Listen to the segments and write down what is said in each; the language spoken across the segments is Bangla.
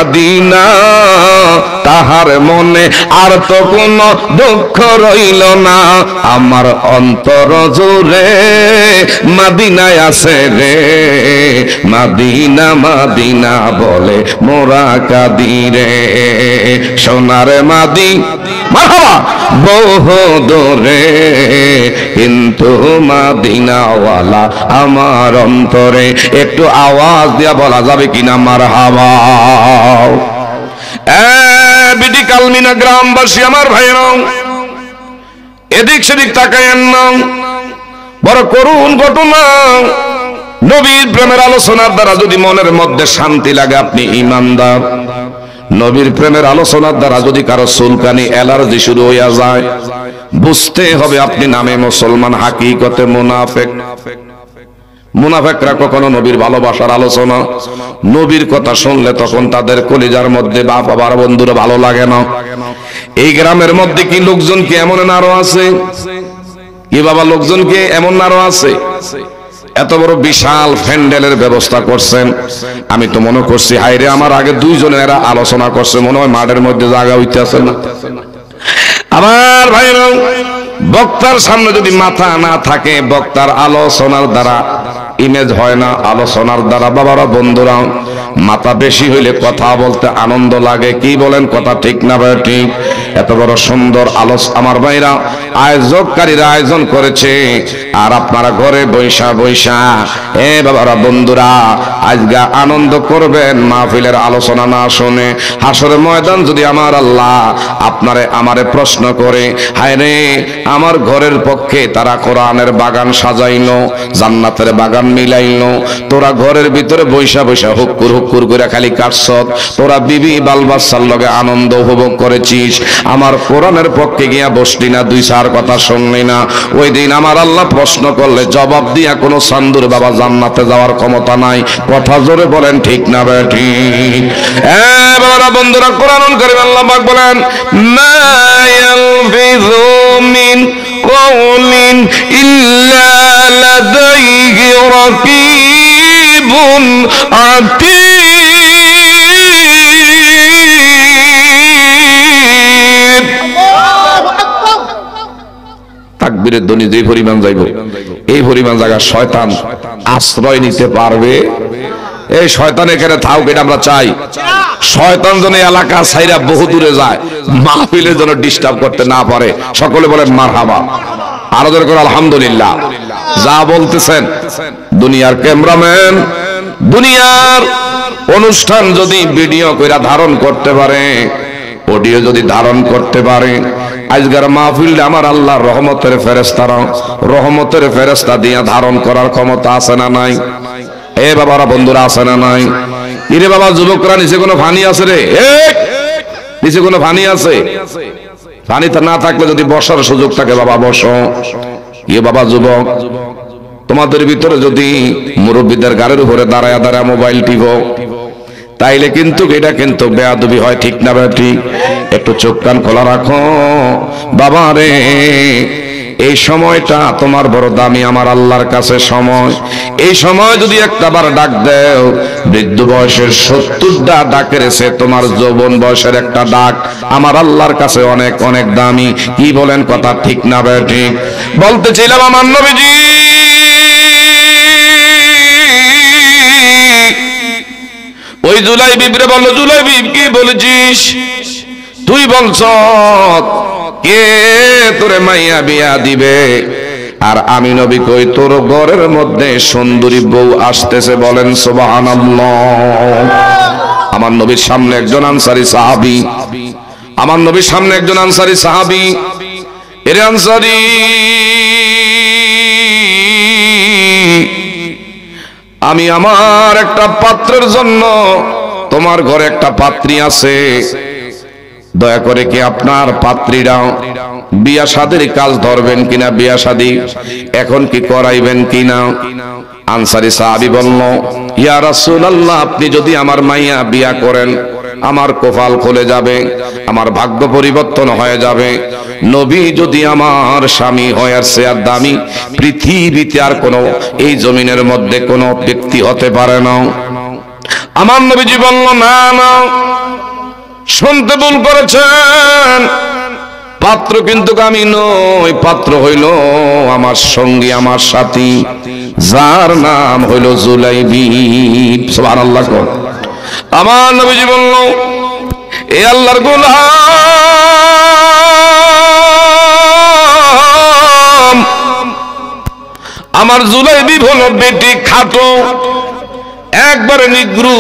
মাদিনা তাহার মনে আর তো কোনো দুঃখ রইল না আমার অন্তর জুড়ে মাদিনায় আছে রে মাদিনা মাদিনা বলে মোরা কাঁদি রে সোনার মারহাবা বহু দূরে কিন্তু মাদিনাওয়ালা আমার অন্তরে একটু আওয়াজ দিয়া বলা যাবে কিনা মারহাবা বিডি কালমিনা গ্রামবাসী আমার ভাইরা এদিক সেদিক তাকায়েন না বড় করুণ ঘটনা নবীর প্রেমের আলোচনার দ্বারা যদি মনের মধ্যে শান্তি লাগে আপনি ঈমানদার নবীর প্রেমের আলোচনার দ্বারা যদি কারো চুলকানি অ্যালার্জি শুরু হইয়া যায় বুঝতে হবে আপনি নামে মুসলমান হাকিকতে মুনাফিক মুনাফিকরা কখনো নবীর ভালোবাসার আলোচনা নবীর কথা শুনলে তখন তাদের কলিজার মধ্যে বাপ বাবার বন্ধুরা ভালো লাগে না এই গ্রামের মধ্যে কি লোকজন কি এমন আরো আছে কি বাবা লোকজন কি এমন আরো আছে এত বড় বিশাল প্যান্ডেলের ব্যবস্থা করছেন আমি তো মনে করছি হায়রে আমার আগে দুইজনে এরা আলোচনা করছে মনে হয় মাঠের মধ্যে জায়গা হইতেছে না আমার ভাইরা বক্তার সামনে যদি মাথা না থাকে বক্তার আলোচনার দ্বারা ইমেজ হয় না আলোচনার দ্বারা বাবারা বন্ধুরা মাথা বেশি হইলে কথা বলতে আনন্দ লাগে কি বলেন কথা ঠিক না ভাই ঠিক এত বড় সুন্দর আমার ভাইরা আয়োজককারীরা আয়োজন করেছে আর আপনারা ঘরে বৈশা বৈশা বাবারা বন্ধুরা আজকে আনন্দ করবেন মাহফিলের আলোচনা না শুনে হাসরের ময়দান যদি আমার আল্লাহ আপনারে আমারে প্রশ্ন করে হায় রে আমার ঘরের পক্ষে তারা কোরআনের বাগান সাজাইলো জান্নাতের বাগান মিলাইলো তোরা ঘরের ভিতরে বৈশা বৈশা হুক্কুর হুক্কুর করে খালি কাটছত তোরা বিবি বাল বাচ্চার লগে আনন্দ উপভোগ করেছিস আমার কোরআনের পক্ষে গিয়া বসলি না দুই চার কথা শুনলি না ওই দিন আমার আল্লাহ প্রশ্ন করলে জবাব দিয়া কোনো সান্দুর বাবা জান্নাতে যাওয়ার ক্ষমতা নাই কথা জোরে বলেন ঠিক না ঠিক বাবারা বন্ধুরা কোরআন কারীম আল্লাহ পাক বলেন মা ইয়ালফিযু মিন কওলিন ইল্লা লাদাইহি রাকীবুন আতীদ তাকবীরের ধ্বনি যে পরিমাণ যাইব এই পরিমাণ জায়গা শয়তান আশ্রয় নিতে পারবে এই শয়তান এখানে থাক এটা আমরা চাই শয়তান যেন এলাকা ছাইরা বহু দূরে যায় মাহফিলের জন্য ডিস্টার্ব করতে না পারে সকলে বলেন মারহাবা আরো জোরে করে আলহামদুলিল্লাহ যা বলতেছেন দুনিয়ার ক্যামেরাম্যান দুনিয়ার অনুষ্ঠান যদি ভিডিও কইরা ধারণ করতে পারে অডিও যদি ধারণ করতে পারে আজকের মাহফিলে আমার আল্লাহ রহমতের ফেরেশতা দিয়া ধারণ করার ক্ষমতা আছে না নাই এ বাবারা বন্ধুরা আছে না নাই ইরে বাবা যুবকরা নিচে কোনো পানি আছে রে নিচে কোনো পানি আছে পানি তো না থাকলে যদি বসার সুযোগ থাকে বাবা বসো ইয়ে বাবা যুবক তোমাদের ভিতরে যদি মুরব্বীদের গাড়ির উপরে দাঁড়ায় দাঁড়ায় মোবাইল টিপো তাইলে কিন্তু এটা কিন্তু বেয়াদবি হয় ঠিক না ঠিক একটু চোখ কান খোলা রাখো বাবা রে এই সময়টা তোমার বড় দামি আমার আল্লাহর কাছে সময় এই সময় যদি একটাবার ডাক দেও বৃদ্ধ বয়সের 70টা ডাকের সে তোমার যৌবন বয়সের একটা ডাক আমার আল্লাহর কাছে অনেক অনেক দামি কি বলেন কথা ঠিক না ঠিক বলতেছিলাম আমার নবীজি ওই জুলাইবিবরে বলল জুলাইবিব কি বলেছিস তুই বলছ কে তোরে মাইয়া বিয়া দিবে আর আমি নবী কই তোর ঘরের মধ্যে সুন্দরী বউ আসতেছে বলেন সুবহানাল্লাহ আমার নবীর সামনে একজন আনসারী সাহাবী আমার নবীর সামনে একজন আনসারী সাহাবী এর আনসারী আমি আমার একটা পাত্রের জন্য তোমার ঘরে একটা পাত্রী আছে দয়া করে কি আপনার পাত্রীরা বিয়া শাদীর কাজ ধরবেন কিনা বিয়া শাদী এখন কি করাইবেন কিনা আনসারী সাহাবী বলল ইয়া রাসূলুল্লাহ আপনি যদি আমার মাইয়া বিয়া করেন আমার কপাল খুলে যাবে আমার ভাগ্য পরিবর্তন হয়ে যাবে নবী যদি আমার স্বামী হয় আর সে আর দামি পৃথিবীতে আর কোনো এই জমিনের মধ্যে কোনো ব্যক্তি হতে পারে না আমার নবীজি বলল না না শুনতে ভুল করেছেন। পাত্র কিন্তু আমি নই, পাত্র হইল আমার সঙ্গী, আমার সাথী, যার নাম হইল জুলাইবিব। সুবহানাল্লাহ। আমার নবীজি বলল, এ আল্লাহর গোলাম, আমার জুলাইবিব হলো বেটি খাটো, একবারে নিগ্রু,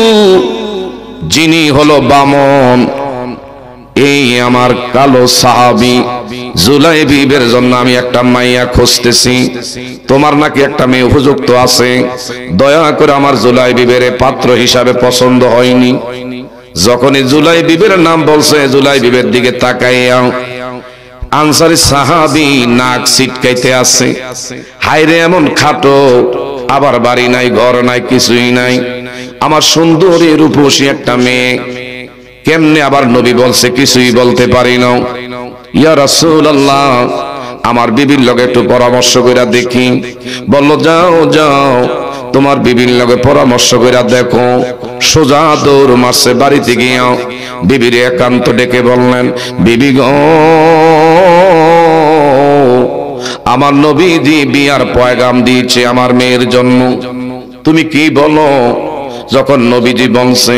যিনি হলো বামন। এই আমার কালো সাহাবী জুলাইবিবের জন্য আমি একটা মাইয়া খুঁজতেছি, তোমার নাকি একটা মেয়ে উপযুক্ত আছে, দয়া করে আমার জুলাইবিবের পাত্র হিসাবে পছন্দ হয়নি। যখনই জুলাইবিবের নাম বলছে, জুলাইবিবের দিকে তাকাইয়া আনসারী সাহাবী নাক ছিটকাইতে আছে। হায়রে, এমন খাটো, আবার বাড়ি নাই, ঘর নাই, কিছুই নাই, আমার সুন্দরী রূপসী একটা মেয়ে, কেমনে আবার নবী বলছে কিছুই বলতে পারি না। ইয়া রাসূলুল্লাহ, আমার বিবির লগে একটু পরামর্শ কইরা দেখি। বলল, যাও যাও, তোমার বিবির লগে পরামর্শ কইরা দেখো। সোজা দৌড় মারছে বাড়িতে গিয়া বিবির একান্ত ডেকে বললেন, বিবি গো, আমার নবীজি বিয়ার পয়গাম দিয়েছে আমার মেয়ের জন্য, তুমি কি বলো? যখন নবীজি বলছে,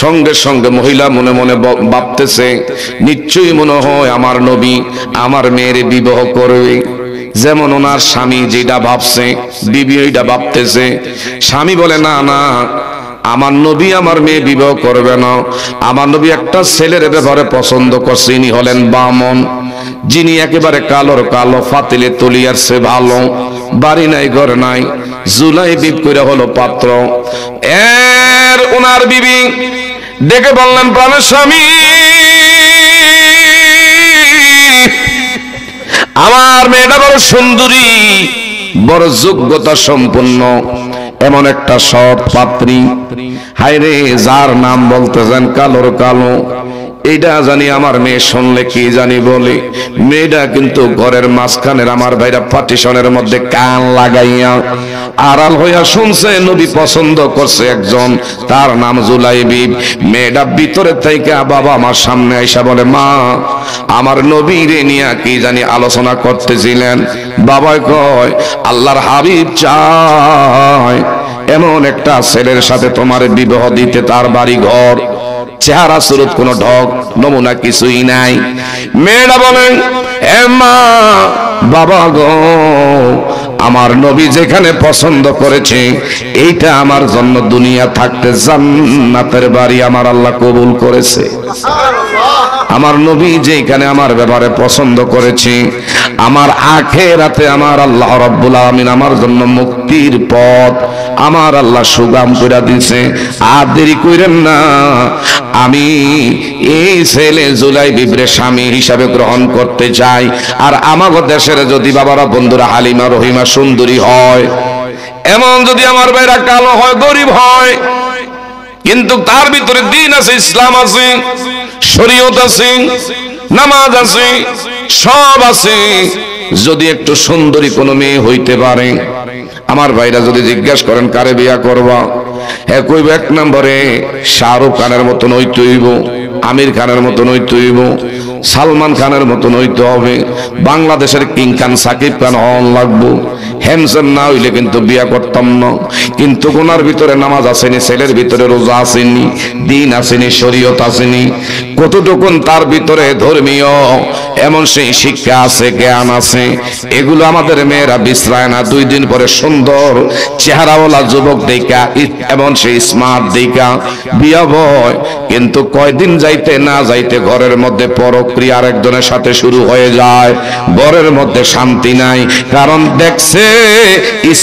সঙ্গে সঙ্গে মহিলা মনে মনে ভাবতেছে, নিশ্চয়ই মনে হয় আমার নবী আমার মেয়ের বিবাহ করবে। যেমন ওনার স্বামী যেটা ভাবছে, বিবি ওইটা ভাবতেছে। স্বামী বলে, না না, আমার নবী আমার মেয়ে বিবাহ করবে না। আমার নবী একটা ছেলের ব্যাপারে পছন্দ করছে, ইনি হলেন বামন, যিনি একেবারে কালোর কালো, ফাতিলে তলিয়ার সে ভালো, বাড়ি নাই, ঘর নাই, জুলাইবিব কইরা হলো পাত্র। ওনার বিবি ডেকে বললেন, প্রাণের স্বামী, আমার মেয়েটা বড় সুন্দরী, বড় যোগ্যতা সম্পন্ন, এমন একটা সৎ পাত্রী। হায়রে, যার নাম বলতেছেন কালোর কালো, এইটা জানি আমার মেয়ে শুনলে কি জানি বলে। মেয়েটা কিন্তু ঘরের মাঝখানের আমার ভাইরা পার্টিশনের মধ্যে কান লাগাইয়া আড়াল হইয়া শুনছে নবী পছন্দ করছে একজন, তার নাম জুলাইবিব। মেয়েটা ভিতরে থেকে বাবা আমার সামনে আইসা বলে, মা, আমার নবীরে নিয়ে কি জানি আলোচনা করতেছিলেন। বাবা কয়, আল্লাহর হাবিব চায় এমন একটা ছেলের সাথে তোমার বিবাহ দিতে, তার বাড়ি ঘর, চেহারা সুরত কোনো ঢক নমুনা কিছুই নাই। মেয়েরা বলেন, এ মা, বাবা গো, আমার নবী যেখানে পছন্দ করেছে, এইটা আমার জন্য দুনিয়া থাকতে জান্নাতের বাড়ি আমার আল্লাহ কবুল করেছে। আমার নবী যেখানে আমার ব্যাপারে পছন্দ করেছে, আমার আখিরাতে আমার আল্লাহ রাব্বুল আলামিন আমার জন্য মুক্তির পথ আমার আল্লাহ সুগম করে দিয়েছে। আর দেরি কইরেন না, আমি এই ছেলে জুলাইবিবরে স্বামী হিসাবে গ্রহণ করতে চাই। আর আমাগো দেশের যদি বাবারা, বন্ধুরা, হালিমা রহিমা সুন্দরী হয়, এমন যদি আমার ভাইরা কালো হয়, গরিব হয়, কিন্তু তার ভিতরে দ্বীন আছে, ইসলাম আছে, শরীয়ত আছে, নামাজ আছে, সব আছে, যদি একটু সুন্দরী কোনো মেয়ে হইতে পারে, আমার ভাইরা যদি জিজ্ঞাসা করেন কারে বিয়া করবা, হ্যাঁ কইব, এক নম্বরে শাহরুখ খানের মতন হইতে হইব, আমির খানের মতন হইতে হইব, সালমান খানের মতন হইতে হবে, বাংলাদেশের কিং খান সাকিব খান হন লাগবো। হ্যান্ডসাম না হইলে কিন্তু বিয়া করতাম না। কিন্তু ওনার ভিতরে নামাজ আসেনি, ছেলের ভিতরে রোজা আসেনি, দিন আসেনি, শরীয়ত আসেনি, কতটুকুন তার ভিতরে ধর্মীয় এমন সেই শিক্ষা আছে, জ্ঞান আছে, এগুলো আমাদের মেয়েরা বিশ্রায় না। 2 দিন পরে সুন্দর চেহারাওয়ালা যুবক দেখা, এমন সেই স্মার্ট দেখা বিয়া বয়, কিন্তু কয়দিন যাইতে না যাইতে ঘরের মধ্যে পরক্রিয়া আরেকজনের সাথে শুরু হয়ে যায়। ঘরের মধ্যে শান্তি নাই, কারণ দেখছে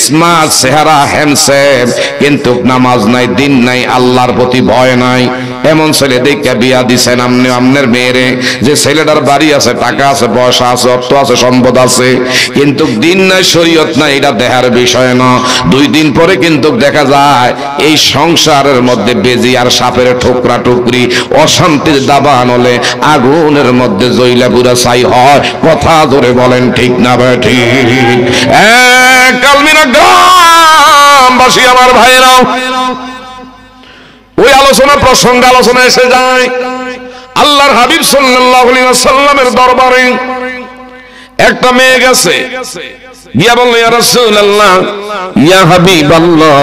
স্মার্ট চেহারা, হ্যান্ডসাম, কিন্তু নামাজ নাই, দিন নাই, আল্লাহর প্রতি ভয় নাই। এমন ছেলে দেখে বিয়া দিছেন আপনি আপনার মেয়েরে, যে ছেলেটার বাড়ি আছে, টাকা আছে, পয়সা আছে, অর্থ আছে, সম্পদ আছে, কিন্তু দিন নাই, শরীয়ত নাই, এটা দেখার বিষয় না। 2 দিন পরে কিন্তু দেখা যায় এই সংসারের মধ্যে বেজি আর সাপের ঠোকরা টুকরি, অশান্তির দাবান হলে আগুনের মধ্যে জইলা পুরা ছাই হয়। কথা ধরে বলেন ঠিক না ঠিক? কালমিনা গ্রামবাসী আমার ভাইরাও, ওই আলোচনা প্রসঙ্গ আলোচনা এসে যায়। আল্লাহর হাবিব সাল্লাল্লাহু আলাইহি ওয়াসাল্লামের দরবারে একটা মেয়ে গেছে, গিয়া বলল, ইয়া রাসূলুল্লাহ, ইয়া হাবিবাল্লাহ,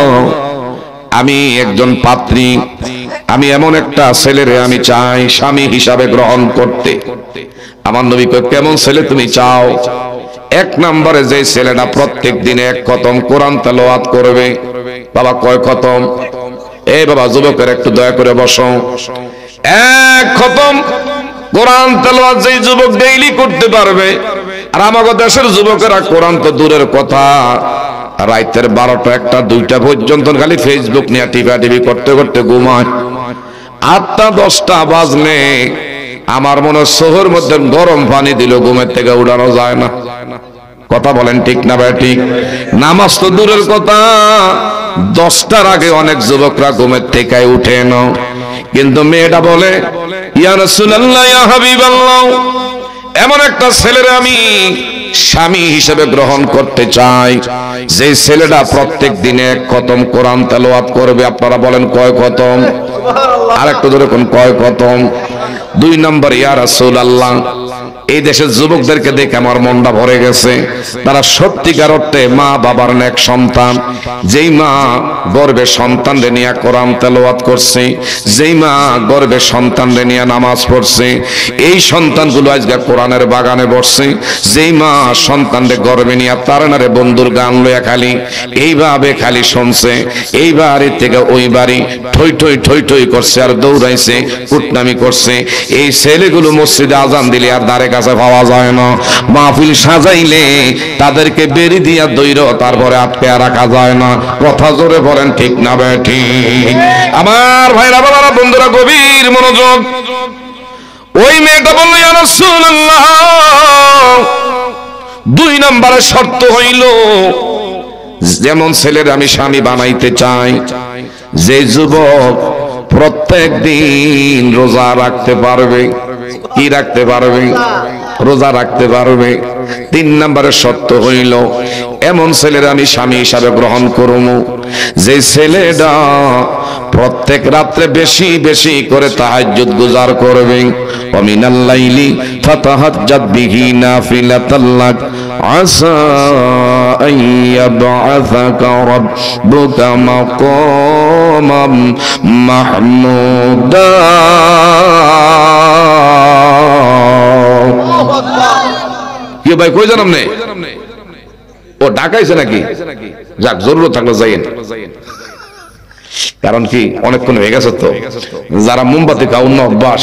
আমি একজন পাত্রী, আমি এমন একটা ছেলেরে আমি চাই স্বামী হিসাবে গ্রহণ করতে। আমার নবী কয়, কেমন ছেলে তুমি চাও? এক নম্বরে যে ছেলেটা প্রত্যেক দিনে এক খতম কোরআন তেলাওয়াত করবে। বাবা কয় খতম? এই বাবা যুবকের একটু দয়া করে বসো। এক খতম কোরআন তেলাওয়াত যেই যুবক ডেইলি করতে পারবে, আর আমাদের দেশের যুবকেরা কোরআন তো দূরের কথা, রাতের 12টা 1টা 2টা পর্যন্ত খালি ফেসবুক নিয়ে টিপাটিপি করতে করতে ঘুমায়। 8টা 10টা বাজলে আমার মনে হয় শহরের মধ্যে গরম পানি দিল ঘুমের থেকে উঠানো যায় না। কথা বলেন ঠিক না ভাই? ঠিক। নামাজ তো দূরের কথা, 10টার আগে অনেক যুবকরা ঘুমের থেকে উঠে না। কিন্তু মেয়েটা বলে, ইয়া রাসূলুল্লাহ, ইয়া হাবিবাল্লাহ, এমন একটা ছেলের আমি স্বামী হিসেবে গ্রহণ করতে চাই যে ছেলেটা প্রত্যেক দিনে এক খতম কোরআন তেলাওয়াত করবে। আপনারা বলেন কয় খতম? আর একটু ধরে কোন কয় খতম? 2 নম্বর, ইয়া রাসূলুল্লাহ, এই দেশের যুবকদেরকে দেখে আমার মনটা ভরে গেছে। তারা সত্যিকার অর্থে মা বাবার নেক সন্তান। যেই মা গর্ভে সন্তানরে নিয়ে কোরআন তেলাওয়াত করছে, যেই মা গর্ভে সন্তানরে নিয়ে নামাজ পড়ছে, এই সন্তানগুলো আজকে কোরআনের বাগানে বসছে। যেই মা সন্তানরে গর্ভে নিয়ে তার নারে বন্ধুর গান লইয়া খালি এইভাবে খালি শুনছে, এই বাড়ি থেকে ওই বাড়ি ঠই ঠই ঠই ঠই করছে আর দৌড়াইছে, কুটনামি করছে। এই ছেলেগুলো মসজিদে আজান দিলে আর দাঁড়ে কাছে পাওয়া যায় না। মাহফিল সাজাইলে তাদেরকে বেরি দিয়া দইর তারপরে আটকে রাখা যায় না। কথা জোরে বলেন ঠিক না বেঠি? আমার ভাইরা বাবারা বন্ধুরা গভীর মনোযোগ। ওই মেয়েটা বলল, ইয়া রাসূলুল্লাহ, 2 নম্বরের শর্ত হইল যেমন ছেলের আমি স্বামী বানাইতে চাই, যে যুবক প্রত্যেক দিন রোজা রাখতে পারবে। কি রাখতে পারবে? রোজা রাখতে পারবে। 3 নম্বরের শর্ত হইল এমন ছেলের আমি স্বামী হিসাবে গ্রহণ করব যে ছেলেটা প্রত্যেক রাত্রে বেশি বেশি করে তাহাজ্জুদ গুজার করবে। ওয়া মিনাল লাইলি ফাতাহাজ্জাদ বিহি নাফিলাতাল লাক আসা আন ইয়াবআসাকা রাব্বুকা মাকামাম মাহমুদা। কি ভাই কই জানাম নে? ও ঢাকাইছে নাকি? যাক, জরুরত থাকলে যাইয়েন। কারণ কি অনেকক্ষণ হয়ে গেছে তো। যারা মোমবাতি খাওয়ার অভ্যাস,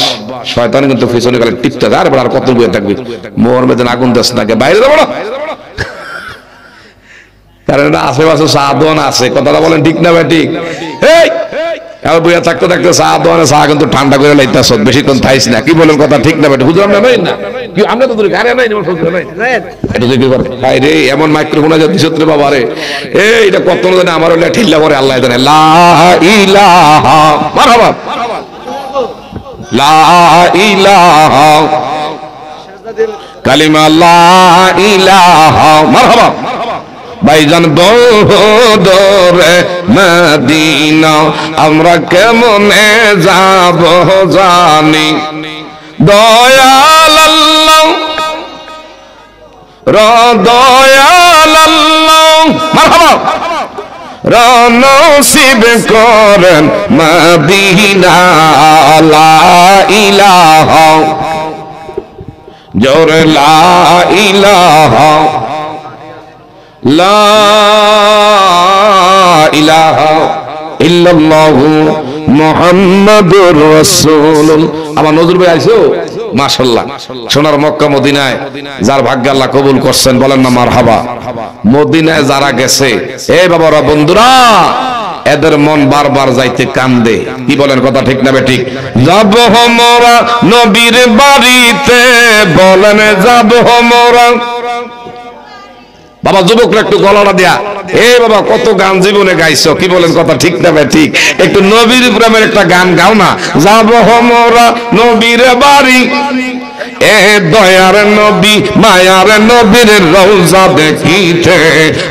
শয়তান কিন্তু পিছনে গেলে টিপতে যায়। আর কত বয়ে থাকবি, মোর মেদিন আগুন দেশ নাকি বাইরে যাবো না। কারণ আশেপাশে চা দোকান আছে। কথাটা বলেন ঠিক না ভাই? ঠিক। বইয়া থাকতে থাকতে চা দোকানে চা কিন্তু ঠান্ডা করে লাইতাছ, বেশিক্ষণ থাইস না। কি বলেন কথা ঠিক না ভাই? হুজুর আমরা নাই না কি? আমরা তো গাড়ি নাই, এটা দেখি ভাই রে, এমন মাইক্রোফোন আছে দিশত্রে বাবা রে। এটা কত জানে আমার হলে ঠিল্লা করে আল্লাহ জানে। লা ইলাহা মারহাবা, লা ইলাহা কালিমা, লা ইলাহা মারহাবা। ভাইজান বদরে মদিনা আমরা কেমনে যাব জানি, দয়াল আল্লাহ দয়াল আল্লাহ মারহাবা নসিব করেন মদিনা। লা ইলাহা জোরে লা ইলাহা, লা ইলাহা ইল্লাল্লাহু মুহাম্মাদুর রাসূলুল্লাহ। আমার নজরুল ভাই আইছো মাশাআল্লাহ। সোনার মক্কা মদিনায় যার ভাগ্য আল্লাহ কবুল করছেন বলেন না মারহাবা। মদিনায় যারা গেছে, এ বাবারা বন্ধুরা, এদের মন বারবার যাইতে কান্দে। কি বলেন কথা ঠিক না বে? ঠিক। যাব মোরা নবীর বাড়িতে, বলেন যাব মোরা। বাবা যুবকরা একটু গলাটা দেয়া, এ বাবা কত গান জীবনে গাইছো। কি বলেন কথা ঠিক না ভাই? ঠিক। একটু নবীর প্রেমের একটা গান গাও না। যাব মোরা নবীর বাড়ি, এ দয়ার নবী মায়ার নবীর রওজা দেখিতে,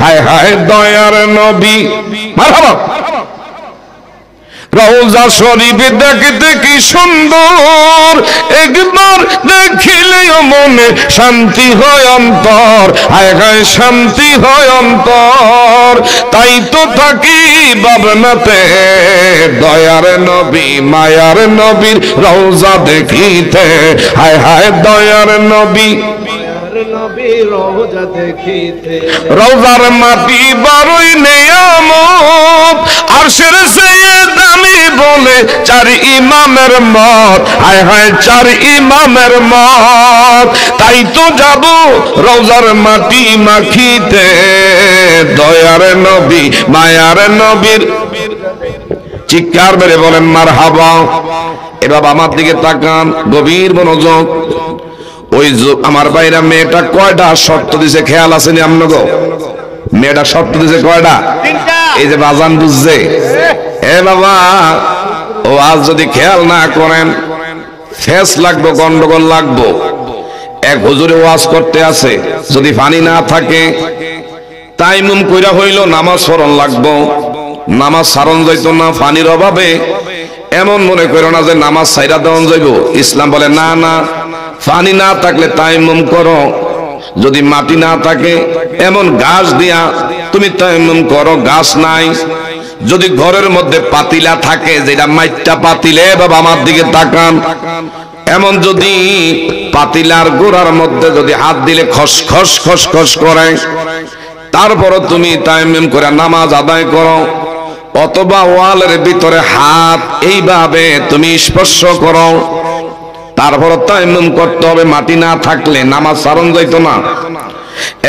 হায় হায় দয়ার নবী মারহাবা। রওজা শরীফ দেখতে কি সুন্দর, একবার দেখিলেও মনে শান্তি হয় অন্তর, হায় হায় শান্তি হয় অন্তর। তাই তো থাকি ভাবনাতে দয়ার নবী মায়ার নবীর রওজা দেখিতে, হায় হায় দয়ার নবী রওজার মাটি বড়ই নিয়ামত, আরশের চেয়ে দামি বলে চার ইমামের মত, হায় হায় চার ইমামের মত। তাই তো যাব রওজার মাটি মাখিতে দয়ার নবী মায়ার নবীর। চিৎকার মেরে বলেন মারহাবা। এবার আমার দিকে তাকান, গভীর মনোযোগ। ওই আমার বাইরা মেয়েটা কয়টা শর্ত দিছে খেয়াল আছে নি আপনাকে? মেয়েটা শর্ত দিছে কয়টা? এই যে বাজান বুঝছে এ বাবা, ও আজ যদি খেয়াল না করেন ফেস লাগবো, গন্ডগোল লাগবো। এক হুজুরে ওয়াজ করতে আছে, যদি পানি না থাকে তাইমুম কইরা হইল নামাজ পড়ন লাগবো, নামাজ সারণ যাইতো না পানির অভাবে। এমন মনে করো না যে নামাজ সাইরা দেওয়ান যাইব। ইসলাম বলে না না, পানি না থাকলে তায়াম্মুম করো, যদি মাটি না থাকে এমন ঘাস দিয়া তুমি তায়াম্মুম করো, ঘাস নাই। যদি ঘরের মধ্যে পাতিলা থাকে, যেটা মাইটটা পাতিলে, বাবা আমার দিকে তাকান, এমন যদি পাতিলার গোড়ার মধ্যে যদি হাত দিলে খস খস খস খস করে, তারপরও তুমি তায়াম্মুম করে নামাজ আদায় করো, অথবা ওয়ালের ভিতরে হাত এইভাবে তুমি স্পর্শ করো, তারপর তায়াম্মুম করতে হবে। মাটি না থাকলে নামাজ সারণ যাইতো না।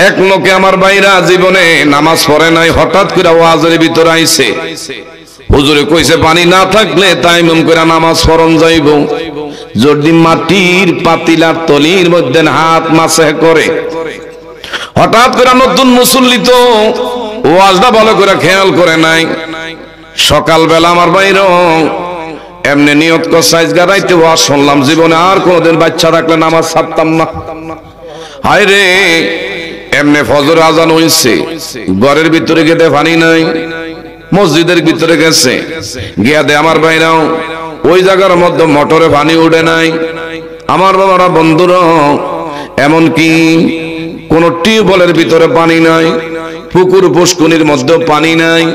এক লোকে আমার ভাইরা জীবনে নামাজ পড়ে নাই, হঠাৎ করে ওয়াজের ভিতরে আইছে, হুজুরে কইছে পানি না থাকলে তায়াম্মুম করে নামাজ পড়ন যাইব। যদি মাটির পাতিলার তলির মধ্যে হাত মাসে করে, হঠাৎ করে নতুন মুসল্লি তো ওয়াজটা ভালো করে খেয়াল করে নাই। সকালবেলা আমার ভাইরা এমনি নিয়ত কর সাইজ গাড়াইতে ওয়াজ শুনলাম, জীবনে আর কোনদিন বাচ্চা রাখলে নামাজ ছাড়তাম না। হায় রে, এমনি ফজর আজান হইছে, ঘরের ভিতরে গেতে পানি নাই, মসজিদের ভিতরে গেছে, গিয়া দে আমার ভাইরাও ওই জায়গার মধ্যে মোটরে পানি উঠে নাই। আমার বাবারা বন্ধুরা, এমন কি কোন টিউবওয়েলের ভিতরে পানি নাই, পুকুর পুষ্কুনির মধ্যে পানি নাই।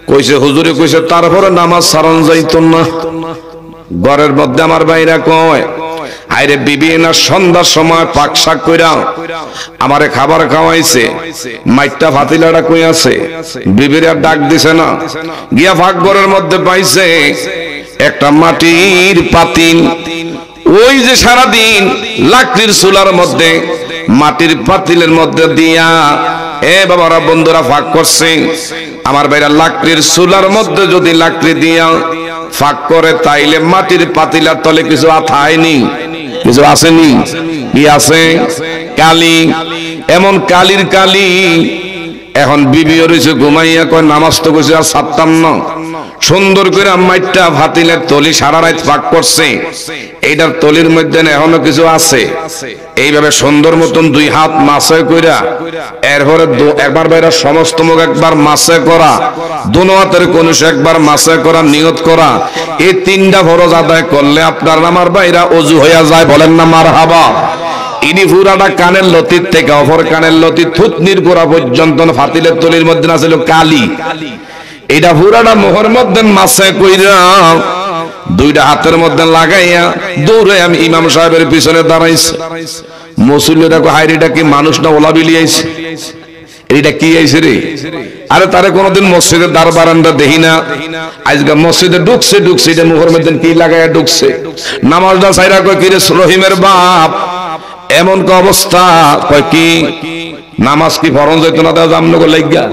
কইছে হুজুরে কইছে তারপরে নামাজ সারণ যাইতো না। ঘরের মধ্যে আমার ভাইরা কয়, আইরে বিবি না সন্ধ্যার সময় পাক শাক কইরা আমারে খাবার খাওয়াইছে, মাইটটা ফাতিলাটা কই আছে, বিবির আর ডাক দিছে না। গিয়া ফাঁক ঘরের মধ্যে পাইছে একটা মাটির পাতিল। ওই যে সারাদিন লাকড়ির চুলার মধ্যে মাটির পাতিলের মধ্যে দিয়া এ বাবারা বন্ধুরা ফাঁক করছে। আমার ভাইরা লাকড়ির চুলার মধ্যে যদি লাকড়ি দিয়া ফাঁক করে, তাইলে মাটির পাতিলার তলে কিছু আথায়নি, কিছু আসেনি। কি আছে? কালি। এমন কালির কালি। এখন বিবি রয়েছে ঘুমাইয়া, কয় নামাজ তো কইছে আর ছাড়তাম না। সুন্দর করে মাইটটা ভাতিলের তলি সারা রাত ফাঁক করছে, এইটার তলির মধ্যে এখনো কিছু আছে। এইভাবে সুন্দর মতন দুই হাত মাসে কইরা, এরপরে একবার বাইরা সমস্ত মুখ একবার মাসে করা, দুনো হাতের কনুষ একবার মাসে করা, নিয়ত করা, এই তিনটা ফরজ আদায় করলে আপনার আমার বাইরা অজু হইয়া যায়। বলেন না মারহাবা। ইনি পুরাটা কানের লতির থেকে অপর কানের লতি থুতনির গোড়া পর্যন্ত ফাতিলের তলির মধ্যে আছিল কালি। এটা পুরাটা মোহর মধ্যে মাসে কইরা দুইটা হাতের মধ্যে লাগাইয়া দৌড়ে আমি ইমাম সাহেবের পিছনে দাঁড়াইছি। মুসল্লি দেখো, হাইরিটা কি মানুষ না ওলা বিলিয়াইছে, এইটা কি আইছে রে? আরে তারে কোনদিন মসজিদের দ্বার বারান্দা দেখি না, আজকে মসজিদে ঢুকছে এটা মুখের মধ্যে কি লাগাইয়া ঢুকছে। নামাজটা সাইরা কয় কি রে রহিমের বাপ, এমন কি অবস্থা? কয় কি নামাজ কি ফরজ হইতো না? দাদা আমনগো লাইগা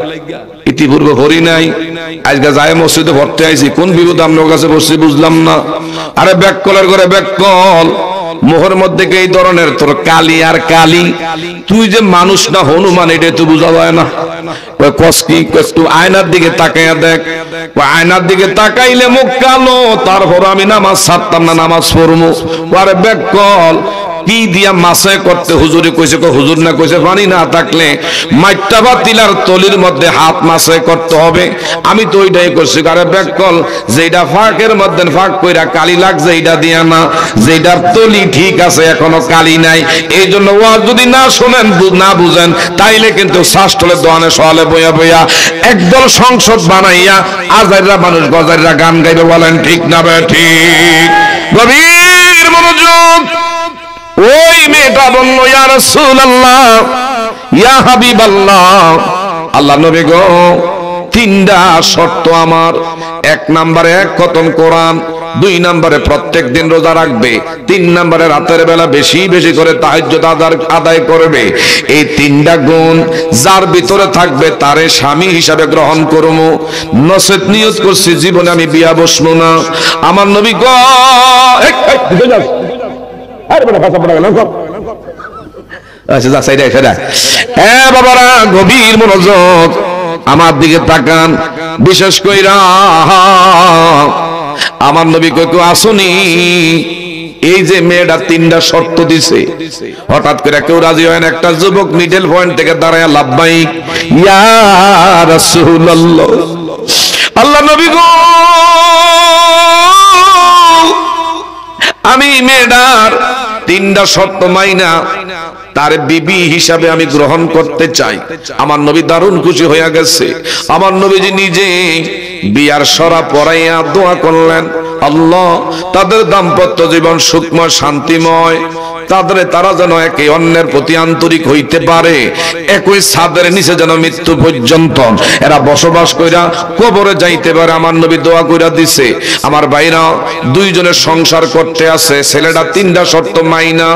ইতিপূর্বে ভরি নাই, আজকে যায় মসজিদে ভরতে আইছি, কোন বিপদ আপনার কাছে বসছি বুঝলাম না। আরে ব্যাককলের করে ব্যাককল, মোহর মধ্যে এই ধরনের তোর কালি আর কালি, তুই যে মানুষ না হনুমান এটা তো বোঝা যায় না। কসকি একটু আয়নার দিকে তাকাইয়া দেখ, আয়নার দিকে তাকাইলে মুখ কালো, তারপর আমি নামাজ ছাড়তাম না, নামাজ পড়বো। আরে ব্যাককল, কি দিয়া মাছে করতে হুজুরে কইছে, হুজুর না কইছে পানি না থাকলে মাইট্টা বা তিলার তলির মধ্যে হাত মাছে করতে হবে। আমি তো ওইটাই করছি। আরে ব্যাকল যেটা ফাঁকের মধ্যে ফাঁক কইরা কালি লাগছে এইটা দিয়া না, যেটার তলি ঠিক আছে এখনো কালি নাই। এই জন্য ওয়াজ যদি না শোনেন না বুঝেন তাইলে কিন্তু শাস্ত্রের দোয়ানে সওয়ালে বইয়া বইয়া একদল সংসদ বানাইয়া আজাইরা মানুষ গজাইরা গান গাইবে। বলেন ঠিক না বে ঠিক? গভীর মনোযোগ। ওই মেয়েটা বলল, ইয়া রাসূলুল্লাহ, ইয়া হাবিবাল্লাহ, আল্লাহ নবী গো, তিনটা শর্ত আমার। এক নম্বরে এক খতম কোরআন, দুই নম্বরে প্রত্যেক দিন রোজা রাখবে, তিন নম্বরে রাতের বেলা বেশি বেশি করে তাহাজ্জুদ আদায় করবে। এই তিনটা গুণ যার ভিতরে থাকবে তারে স্বামী হিসাবে গ্রহণ করব। নসেত নিয়ত করছি জীবনে আমি বিয়া বসবো না। আমার নবী গো, বাবারা গভীর মনোযোগ, আমার দিকে তাকান। বিশেষ কইরা আমার নবী কই কেউ আসুনি। এই যে মেয়েটা তিনটা শর্ত দিছে, হঠাৎ করে কেউ রাজি হয় না। একটা যুবক মিডল পয়েন্ট থেকে দাঁড়ায় লাব্বাইক ইয়া রাসূলুল্লাহ, আল্লাহ নবী গো, আমি মেয়েটার তিনটা শর্ত মাইনা তার বিবি হিসাবে আমি গ্রহণ করতে চাই। আমার নবী দারুণ খুশি হয়ে গেছে। আমার নবীজি নিজে বিয়ার সরা পড়াইয়া দোয়া করলেন, আল্লাহ তাদের দাম্পত্য জীবন সুখময় শান্তিময়, তারা যেন একে অন্যের প্রতি আন্তরিক হইতে পারে, একই ছাদের নিচে যেন মৃত্যু পর্যন্ত এরা বসবাস কইরা কবরে যাইতে পারে। আমার নবী দোয়া কইরা দিছে। আমার ভাইরা দুইজনের সংসার করতে আছে, ছেলেটা তিনটা শর্ত মাইনা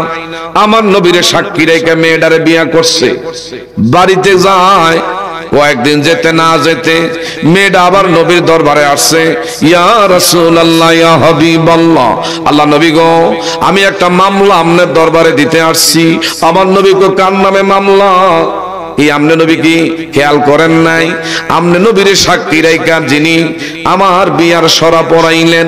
আমার নবীরে সাক্ষী রেখে মেয়েটারে বিয়া করছে। বাড়িতে যায়, কয়েকদিন যেতে না যেতে মেয়েটা আবার নবীর দরবারে আসছে, ইয়া রাসূলুল্লাহ, ইয়া হাবিবাল্লাহ, আল্লাহ নবী গো, আমি একটা মামলা আপনার দরবারে দিতে আসছি। আমার নবী গো, কার নামে মামলা? এই আমনে নবী কি খেয়াল করেন নাই? আমনে নবীর সাক্ষী রাইখা যিনি আমার বিয়ার সরা পড়াইলেন,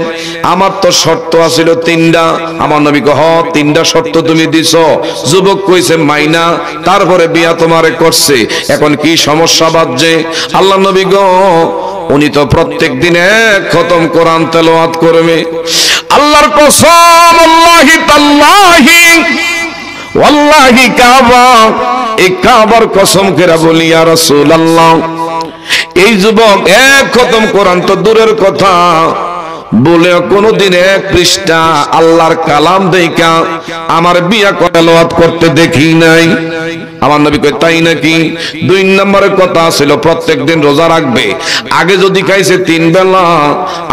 আমার তো শর্ত আছিল তিনটা। আমার নবী কহ, তিনটা শর্ত তুমি দিছো। যুবক কইছে মাইনা, তারপরে বিয়া তোমারে করছে, এখন কি সমস্যা বাজছে? আল্লাহ নবী গো, উনি তো প্রত্যেক দিন এক খতম কোরআন তেলাওয়াত করবে। আল্লাহর কসম, আল্লাহি তাল্লাহি ওয়াল্লাহি কাবা, এই কাবার কসম করে বলি ইয়া রাসূলুল্লাহ, এই যুবক এক খতম কোরআন তো দূরের কথা, বলে কোনদিন এক পৃষ্ঠা আল্লাহর কালাম দেখা আমার বিয়া তেলাওয়াত করতে দেখি নাই। আমার নবী কয়, তাই নাকি? দুই নম্বরের কথা ছিল প্রত্যেক দিন রোজা রাখবে। আগে যদি খাইছে 3 বেলা,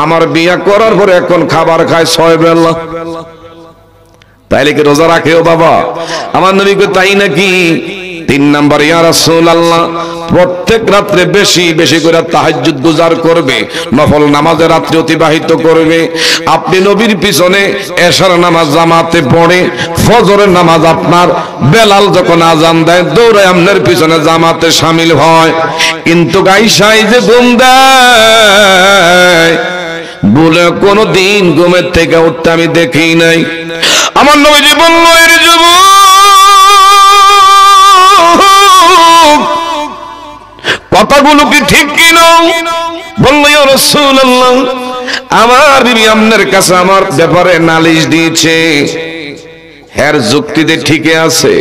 আমার বিয়া করার পরে এখন খাবার খায় 6 বেলা। তাইলে কি রোজা রাখেও বাবা? আমার নবী কয়, তাই নাকি? 3 নাম্বার, ইয়া রাসূলুল্লাহ, প্রত্যেক রাত্রে বেশি বেশি করে তাহাজ্জুদ গুজার করবে, নফল নামাজে রাত্রি অতিবাহিত করবে। আপনি নবীর পিছনে এশার নামাজ জামাতে পড়ে, ফজরের নামাজ আপনার বেলাল যখন আজান দেয় দৌড়ায় আপনার পিছনে জামাতে শামিল হয়। কিন্তু গাইসাই যে ঘুম দেয় বলে কোনদিন ঘুমের থেকে উঠতে আমি দেখি নাই। আমার নবীজি বলল, এর যুবক, কথাগুলো কি ঠিক কিনা? বলল, ইয়া রাসূলুল্লাহ, আমার বিবি আপনার কাছে আমার ব্যাপারে নালিশ দিয়েছে, এর যুক্তিতে ঠিকই আছে,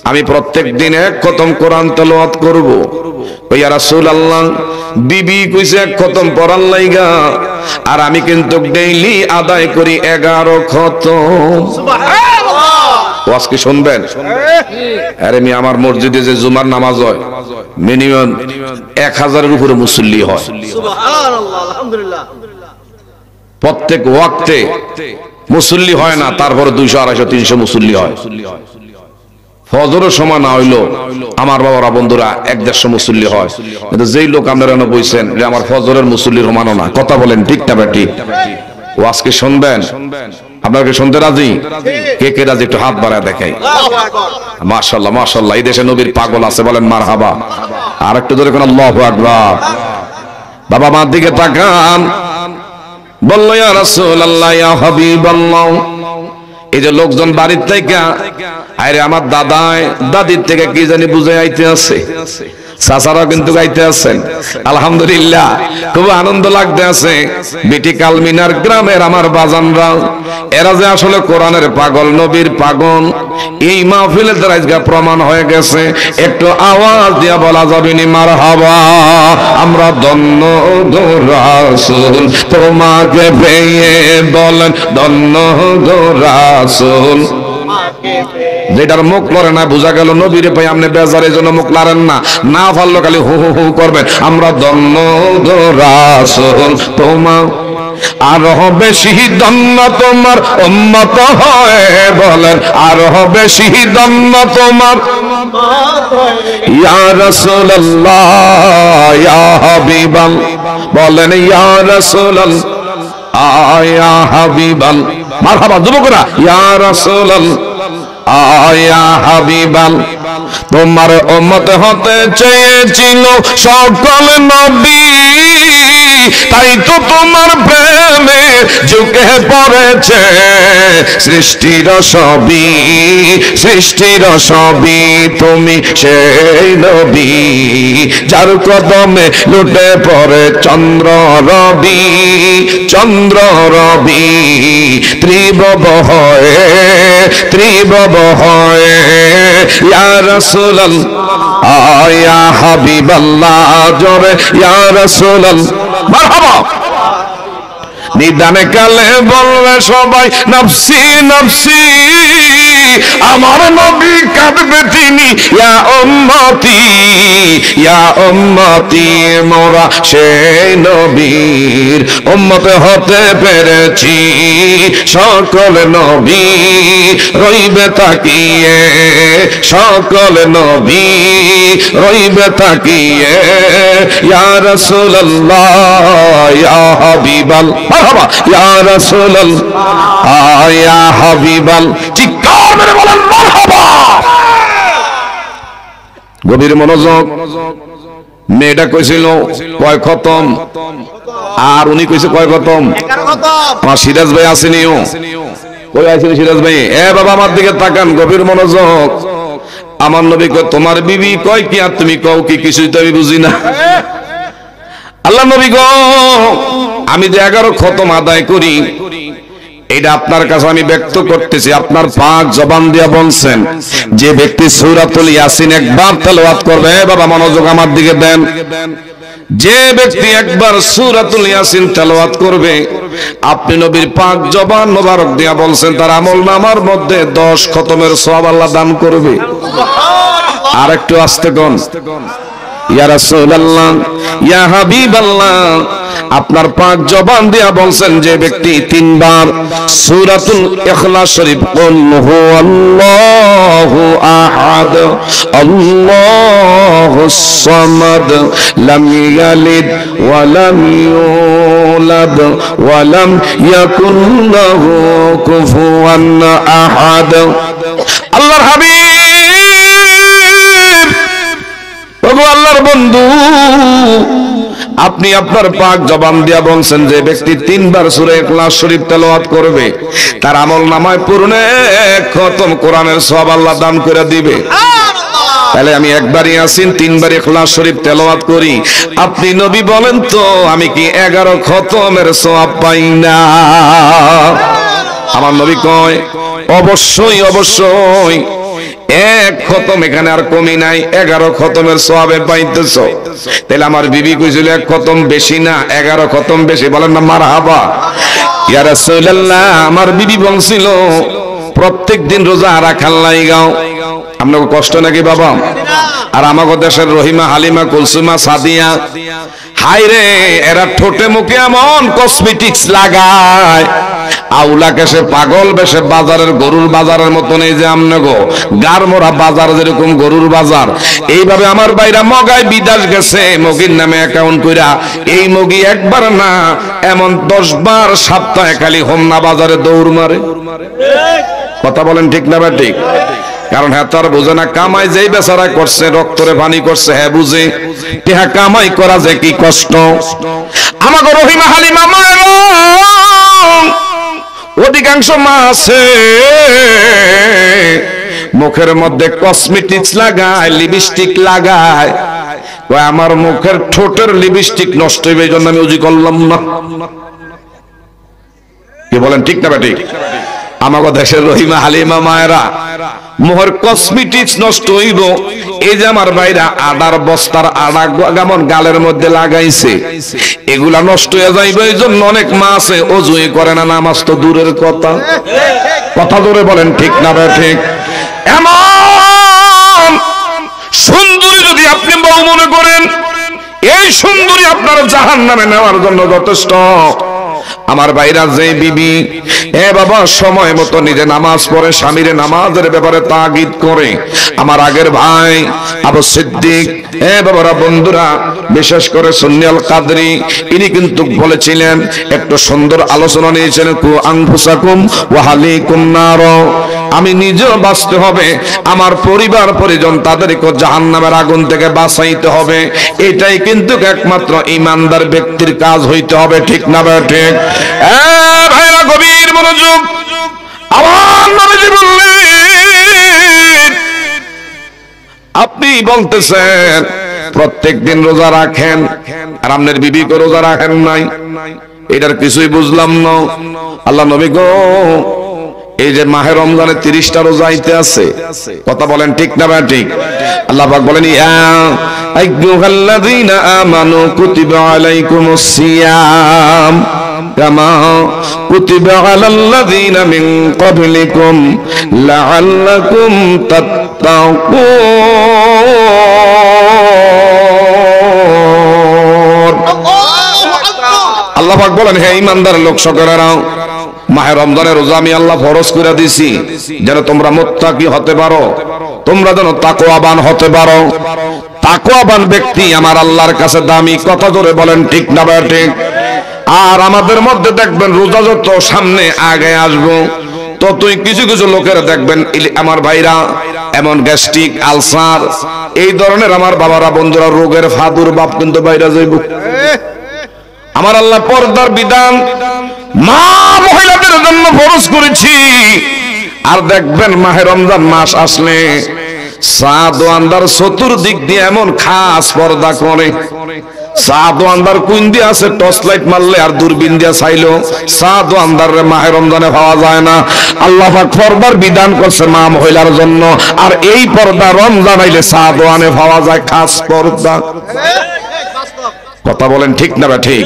আমি প্রত্যেক দিন এক খতম কোরআন তেলাওয়াত করব। ইয়া রাসূলুল্লাহ, বিবি কইছে এক খতম পড়ার লাইগা, আর আমি কিন্তু ডেইলি আদায় করি 11 খতম। সুবহানাল্লাহ। ওয়াজ কি শুনবেন? আরে আমি আমার মসজিদে যে জুমার নামাজ হয় মিনিমাম 1000-এর উপরে মুসল্লি হয়। সুবহানাল্লাহ, আলহামদুলিল্লাহ। প্রত্যেক ওয়াক্তে মুসল্লি হয় না, তারপরে 200, 250, 300 মুসল্লি হয়। ফজরের সময় না হইলো আমার বাবারা বন্ধুরা 150 মুসল্লি হয়। কিন্তু যেই লোক আপনারা বলছেন যে আমার ফজরের মুসল্লির সমানও না, কথা বলেন ঠিক না বেটি? ওয়াজ কি শুনবেন? আপনারা কি শুনতে রাজি? কে কে রাজি একটু হাত বাড়ায় দেখাই। মাশাআল্লাহ, মাশাআল্লাহ। এই দেশে নবীর পাগল আছে, বলেন মারহাবা। আর একটু ধরে কোন আল্লাহু আকবার। বাবা আমার দিকে তাকান। বলল, ইয়া রাসূলুল্লাহ, ইয়া হাবিবাল্লাহ, এই যে লোকজন বাড়ির থেকে আরে আমার দাদায় দাদির থেকে কি জানি বুঝে আইতে আছে, চাচারাও কিন্তু গাইতে আছেন আলহামদুলিল্লাহ, খুব আনন্দ লাগতে আছে। বিটি কালমিনার গ্রামের আমার বাজানরা, এরা যে আসলে কোরআনের পাগল, নবীর পাগল, এই মাহফিলের দ্বারা আজকে প্রমাণ হয়ে গেছে। একটু আওয়াজ দিয়া বলা যাবে নি মারহাবা, আমরা ধন্য গো রাসূল তোমাকে পেয়ে, বলেন ধন্য গো রাসূল। যেটার মুখ লড়ে না, বোঝা গেল নবীরে পাই আপনি বেজারের জন্য মুখ লড়েন না, না পারলো খালি হু হু হু করবেন। আমরা ধন্য গো রাসূল তোমার, আরো বেশি ধন্য তোমার উম্মত হয়, বলেন আরো বেশি ধন্য তোমার ইয়া রাসূলুল্লাহ ইয়া হাবিবাল্লাহ, বলেন ইয়া রাসূলুল্লাহ ইয়া হাবিবাল্লাহ। মারহাবা যুবকরা, ইয়া রাসূলুল্লাহ ইয়া হাবিবাল্লাহ। তোমার উম্মত হতে চেয়েছিল সকল নবী, তাই তো তোমার প্রেমে ঝুঁকে পড়েছে সৃষ্টির সবই, সৃষ্টির সবই তুমি সেই নবী, যার কদমে লুটে পড়ে চন্দ্র রবি, চন্দ্র রবি ত্রিভব হয়, ত্রিভব হয়। ইয়া রাসূলুল্লাহ ইয়া হাবিবাল্লাহ, জোরে ইয়া রাসূলুল্লাহ। মারহাবা। নিদানে কালে বলবে সবাই নফসি নফসি, আমার নবী কাঁদবে তিনি ইয়া উম্মতি, ইয়া উম্মতি, মোরা সেই নবীর উম্মত হতে পেরেছি, সকল নবী রইবে তাকিয়ে, সকল নবী রইবে তাকিয়ে। ইয়া রাসূলুল্লাহ ইয়া হাবিবাল্লাহ, মারহাবা ইয়া রাসূলুল্লাহ ইয়া হাবিবাল্লাহ। চিৎকার মেরে বলেন মারহাবা। গভীর মনোযোগ। মেয়েটা কইছিল কয় খতম, আর উনি কইছে কয় খতম। আমার সিরাজ ভাই আসেনিও, কই আছেন সিরাজ ভাই? এ বাবা আমার দিকে তাকান, গভীর মনোযোগ। আমার নবী কয় তোমার বিবি কয় কি আর তুমি কও কি? কিছুই তো আমি বুঝি না। আল্লাহ নবী গো, আমি যে 11 খতম আদায় করি, এটা আপনার কাছে আমি ব্যক্ত করতেছি। আপনার পাক জবান দিয়া বলছেন, যে ব্যক্তি সূরাতুল ইয়াসিন একবার তেলাওয়াত করবে, বাবা মনোযোগ আমার দিকে দেন, যে ব্যক্তি একবার সূরাতুল ইয়াসিন তেলাওয়াত করবে, আপনি নবীর পাক জবান মোবারক দিয়া বলছেন, তার আমলনামার মধ্যে 10 খতমের সওয়াব আল্লাহ দান করবে। আর একটু আস্তে কোন, ইয়া রাসূলুল্লাহ ইয়া হাবিবাল্লাহ, আপনার পাক জবান দিয়া বলছেন, যে ব্যক্তি 3 বার সূরাতুল ইখলাস শরীফ কুল হুয়াল্লাহু আহাদ আল্লাহুস সামাদ লাম ইয়ালিদ ওয়া লাম ইউলাদ ওয়া লাম ইয়াকুল লাহু কুফুয়ান আহাদ। আল্লাহর হাবিব, ওগো আল্লাহর বন্ধু, আপনি আপনার পাক জবান দিয়া বলছেন, যে ব্যক্তি 3 বার সূরা ইখলাস শরীফ তেলাওয়াত করবে, তার আমলনামায় পূর্ণে 1 খতম কোরআনের সওয়াব আল্লাহ দান করে দিবে। তাহলে আমি একবারই ইয়াসিন 3 বার ইখলাস শরীফ তেলাওয়াত করি, আপনি নবী বলেন তো আমি কি 11 খতমের সওয়াব পাই না? আমার নবী কয় অবশ্যই অবশ্যই 1 খতম, এখানে আর কমি নাই, 11 খতমের সওয়াবে পাইতেছ। তাহলে আমার বিবি কইছিল 1 খতম বেশি না, 11 খতম বেশি, বলেন না মারহাবা। ইয়া রাসূলুল্লাহ, আমার বিবি বলছিল প্রত্যেক দিন রোজা রাখার লাইগাও। আপনাকে কষ্ট নাকি বাবা? আর আমাগো দেশের রহিমা, হালিমা, কুলসুমা, সাদিয়া, হাই রে, এরা ঠোঁটে মুখে এমন কসমেটিক্স লাগায়, আউলা কেসে পাগল বেশে বাজারের গরুর বাজারের মতন। এই যে আমনগো গারমোরা বাজার যেরকম গরুর বাজার, এইভাবে আমার বাইরা মগায় বিদেশ গেছে মগির নামে অ্যাকাউন্ট কইরা। এই মগি একবার না, এমন 10 বার সপ্তাহে খালি হোমনা বাজারে দৌড় মারে। কথা বলেন ঠিক না বা ঠিক? কারণ হ্যাঁ তার বোঝে না, কামাই যেই বেচারা করছে, রক্তরে পানি করছে, হ্যাঁ বুঝে টেহা কামাই করা যে কি কষ্ট। আমাকে রহিমা, হালিমা, মায়েরা অধিকাংশ মা আছে মুখের মধ্যে কসমেটিক্স লাগায়, লিপস্টিক লাগায়, ওই আমার মুখের ঠোঁটের লিপস্টিক নষ্ট হইবে এই জন্য আমি উজি করলাম না। কি বলেন ঠিক না ঠিক? আমাগো দেশের রহিমা হালিমা মায়েরা মোহর কসমেটিক্স নষ্ট হইব এই যে আমার ভাইরা আদার বস্তার আদা যেমন গালের মধ্যে লাগাইছে, এগুলা নষ্ট হয়ে যাইবে এই জন্য অনেক মা আছে অজুই করে না, নামাজ তো দূরের কথা। কথা ধরে বলেন ঠিক না ঠিক? এমন সুন্দরী যদি আপনি বউ মনে করেন, এই সুন্দরী আপনার জাহান্নামে নেওয়ার জন্য যথেষ্ট। আমার ভাইরা যে বিবি বাবা সময় মতো নিজে নামাজ পড়ে, স্বামীর নামাজের ব্যাপারে তাগিদ করে, আমার আগের ভাই আবু সিদ্দিক বাবারা বন্ধুরা, বিশেষ করে সুন্নি আল কাদরি, ইনি কিন্তু বলেছিলেন, একটু সুন্দর আলোচনা নিয়েছেন, কু আনফুসাকুম ওয়া আহলিকুম নার, আমি নিজেও বাঁচতে হবে, আমার পরিবার পরিজন তাদেরকে জাহান্নামের আগুন থেকে বাঁচাইতে হবে। এটাই কিন্তু একমাত্র ঈমানদার ব্যক্তির কাজ হইতে হবে। ঠিক না ঠিক? ভাইরা গভীর মনোযোগ। আমার নবীজি বললেন, আপনি বলতেছেন প্রত্যেক দিন রোজা রাখেন, আর আপনার বিবিকে রোজা রাখেন নাই, এটার কিছুই বুঝলাম না। আল্লাহ নবী গো, এই যে মাহে রমজানে 30টা রোজা আইতে আছে, কথা বলেন ঠিক না ঠিক? আল্লাহ পাক বলেন, ইয়া আইয়ুহাল্লাযীনা আমানু কুতিবা আলাইকুমুস সিয়াম কামা কুতিবা আলাল্লাযীনা মিন ক্বাবলিকুম লাআল্লাকুম তাত্তাকুন। আল্লাহ পাক বলেন, হে ঈমানদার লোক সকলেরা, মাহে রমজানের রোজা আমি আল্লাহ ফরজ করে দিছি যেন তোমরা মুত্তাকি হতে পারো, তোমরা যেন তাকওয়াবান হতে পারো। তাকওয়াবান ব্যক্তি আমার আল্লাহর কাছে দামি। কথা ধরে বলেন ঠিক না ঠিক? আর আমাদের মধ্যে দেখবেন রোজা যত সামনে আগে আসবো ততই কিছু কিছু লোকের দেখবেন আমার ভাইরা এমন গ্যাস্ট্রিক, আলসার, এই ধরনের আমার বাবারা বন্ধুরা রোগের প্রাদুর্ভাব কিন্তু বাইরে যাইব। আমার আল্লাহ পর্দার বিধান মা মহিলাদের জন্য ফরজ করেছি। আর দেখবেন মাহে রমজান মাস আসলে সাদওয়ান্দার চতুর্দিক দিয়ে এমন খাস পর্দা করে। সাদওয়ান্দার কুইন দিয়ে আছে, টর্চ লাইট মারলে আর দূরবীন দিয়ে চাইলো সাদওয়ান্দার মাহে রমজানে পাওয়া যায় না। আল্লাহ পাক পর্দার বিধান করছে মা মহিলার জন্য, আর এই পর্দা রমজান আইলে সাদওয়ানে পাওয়া যায়, খাস পর্দা। কথা বলেন ঠিক না ঠিক?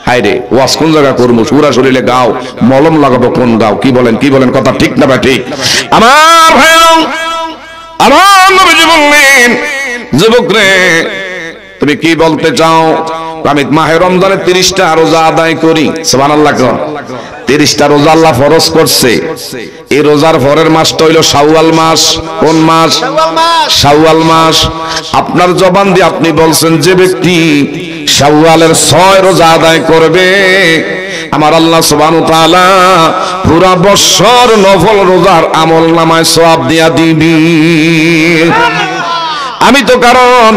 হায়রে ওয়াজ কোন জায়গা করবো, পুরা শরীরে গাও, মলম লাগাবো কোন গাও? কি বলেন কি বলেন? কথা ঠিক না ঠিক? আমার ভাইরা, আমার নবীজি বললেন, যুবক রে তুমি কি বলতে চাও? আমি মাহে রমজানে 30টা রোজা আদায় করি। সুবহানাল্লাহ। 30টা রোজা আল্লাহ ফরজ করছে। এই রোজার পরের মাসটা হইল শাওয়াল মাস। কোন মাস? শাওয়াল মাস। আপনার জবান দিয়ে আপনি বলছেন, যে ব্যক্তি শাওয়ালের 6 রোজা আদায় করবে, আমার আল্লাহ সুবহানাহু ওয়া তাআলা পুরা বছর নফল রোজার আমল নামায় সওয়াব দিয়া দিবি। আমি তো কারণ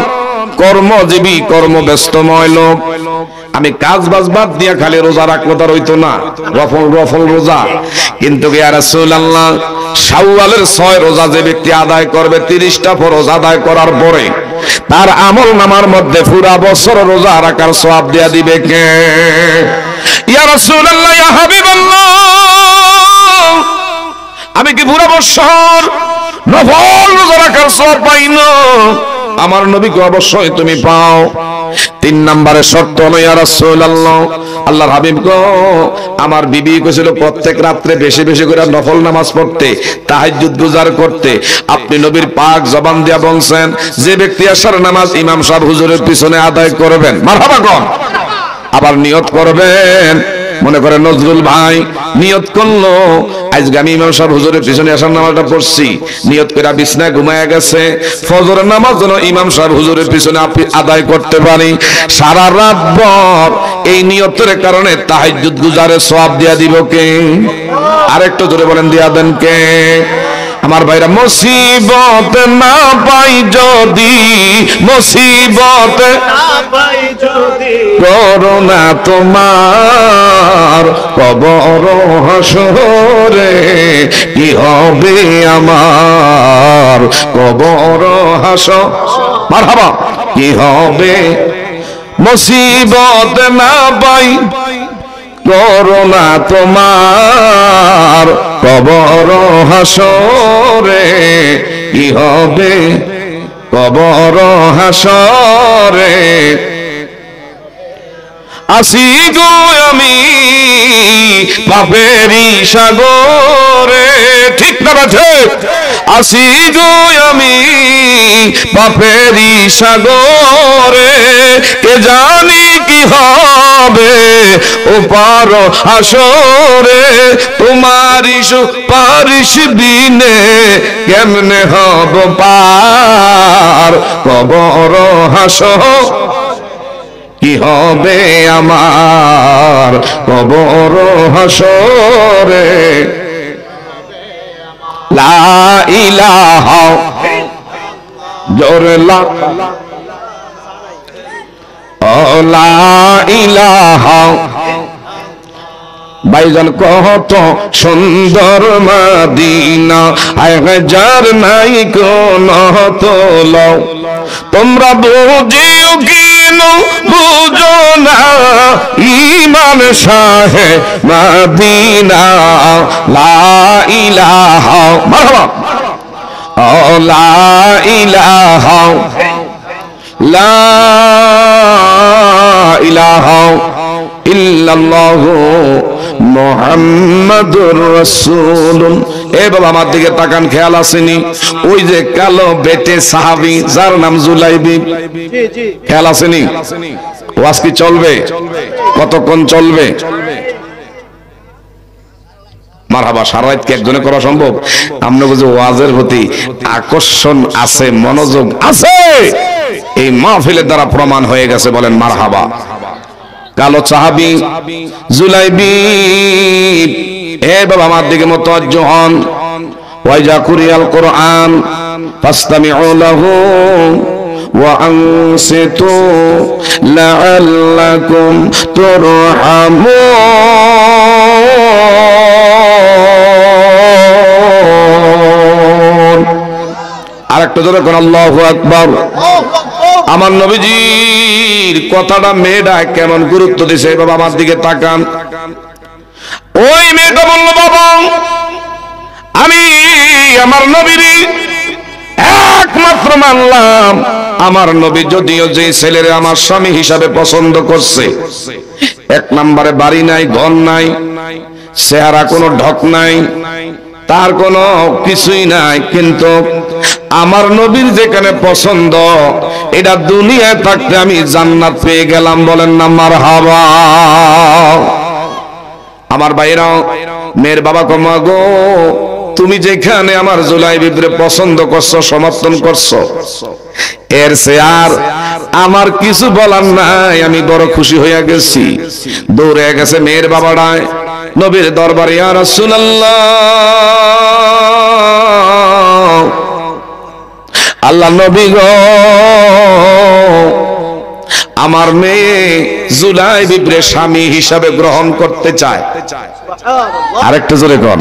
কর্মজীবী, কর্মব্যস্তময় লোক, আমি কাজ বাজ বাদ দিয়া খালি রোজা রাখবো তার হইতো না, রফল রোজা। কিন্তু ইয়া রাসূলুল্লাহ, শাওয়ালের 6 রোজা যে ব্যক্তি আদায় করবে, 30টা ফরজ আদায় করার পরে তার আমল নামার মধ্যে পুরা বছর রোজা রাখার সওয়াব দিয়া দিবে কে? ইয়া রাসূলুল্লাহ, ইয়া হাবিবাল্লাহ, আমি কি পুরা বছর নফল রোজা রাখার সওয়াব পাই না? আমার নবীকে অবশ্যই তুমি পাও। 3 নম্বরে শর্ত হলো, ইয়া রাসূলুল্লাহ, আল্লাহর হাবিব গো, আমার বিবি কইছিল প্রত্যেক রাতে বেশি বেশি করে নফল নামাজ পড়তে, তাহাজ্জুদ গুজার করতে। আপনি নবীর পাক জবান দিয়া বলছেন, যে ব্যক্তি আশার নামাজ ইমাম সাহেব হুজুরের পিছনে আদায় করবেন, মারহাবা কোন, আবার নিয়ত করবেন। মনে করে নজরুল ভাই নিয়ত করলো, আজকে আমি ইমাম সাহেব হুজুরের পিছনে আসার নামাজটা পড়ছি, নিয়ত করে বিছনায় ঘুমায় গেছে, ফজরের নামাজ যেন ইমাম সাহেব হুজুরের পিছনে আপনি আদায় করতে পারি, সারা রাত ভর এই নিয়তের কারণে তাহাজ্জুদ গুজারে সওয়াব দিয়া দিব কে? আরেকটু জোরে বলেন, দিয়া দেন কে? আমার ভাইরা মুসিবত না পাই যদি, মুসিবত করোনা তোমার কবর হাসরে কি হবে আমার কবর হাসর মারহাবা কি হবে মুসিবত না পাই করোনা তোমার কবর হাসরে কি হবে কবর হাসরে আসি গো আমি পাপেরই সাগরে ঠিক না ঠিক আসি গো আমি পাপেরই সাগরে কে জানি কি হবে ওপার হাসরে তোমারই সুপারিশ বিনে কেমনে হব পার কবর হাসর কি হবে আমার কবর হাসরে লা ইলাহা জোরে লা ইলাহা ভাইজান কত সুন্দর মদিনা আয় হাজার নাই কোন তোল তোমরা বুঝিও কেন বুঝো না ঈমান শাহে মদিনা লা ইলাহা মারহাবা লা ইলাহা লা ইলাহা ইল্লাল্লাহু মুহাম্মাদুর রাসূলুন। এ বাবা আমার দিকে তাকান, খেয়াল আসেনি ওই যে কালো বেটে সাহাবী যার নাম জুলাইবি, খেয়াল আসেনি? ওয়াজ কি চলবে? কতক্ষণ চলবে? মারহাবা। সারা রাত কি একজনে করা সম্ভব? আমরা বুঝি ওয়াজের প্রতি আকর্ষণ আছে, মনোযোগ আছে, এই মাহফিলের দ্বারা প্রমাণ হয়ে গেছে। বলেন মারহাবা। কালো সাহাবী জুলাইবি, এ বাবা আমার দিকে মুতাওয়াজ্জো হন। ওয়াইজা কুরিয়াল কুরআন ফাসতামিউ লাহু ওয়া আনসিতু লাআল্লাকুম তুরহামুন। আরেকটা জোরে কোন আল্লাহু আকবার। আমার নবীজির কথাটা মেয়েটা কেমন গুরুত্ব দিছে বাবা আমার দিকে তাকান। ওই মেয়েটা বলল, বাবা আমি আমার নবীর একমাত্র মানলাম। আমার নবী যদিও যে ছেলেরে আমার স্বামী হিসাবে পছন্দ করছে, এক নম্বরে বাড়ি নাই, ঘর নাই, চেহারা কোনো ঢক নাই, তার কোনো কিছুই নাই, কিন্তু আমার নবীর যেখানে পছন্দ এটা দুনিয়ায় থাকতে আমি জান্নাত পেয়ে গেলাম। বলেন না মারহাবা। আমার ভাইরা, মেয়ের বাবা কমা গো, তুমি যেখানে আমার জুলাইবিবরে পছন্দ করছো, সমর্থন করছো, এর সে আর আমার কিছু বলার নাই। আমি বড় খুশি হইয়া গেছি। দৌড়ে গেছে মেয়ের বাবাটায় নবীর দরবারে, ইয়া রাসূলুল্লাহ, আল্লাহ নবী গো, আমার মেয়ে জুলাইবিবরে স্বামী হিসাবে গ্রহণ করতে চায়। আরেকটু জোরে কোন।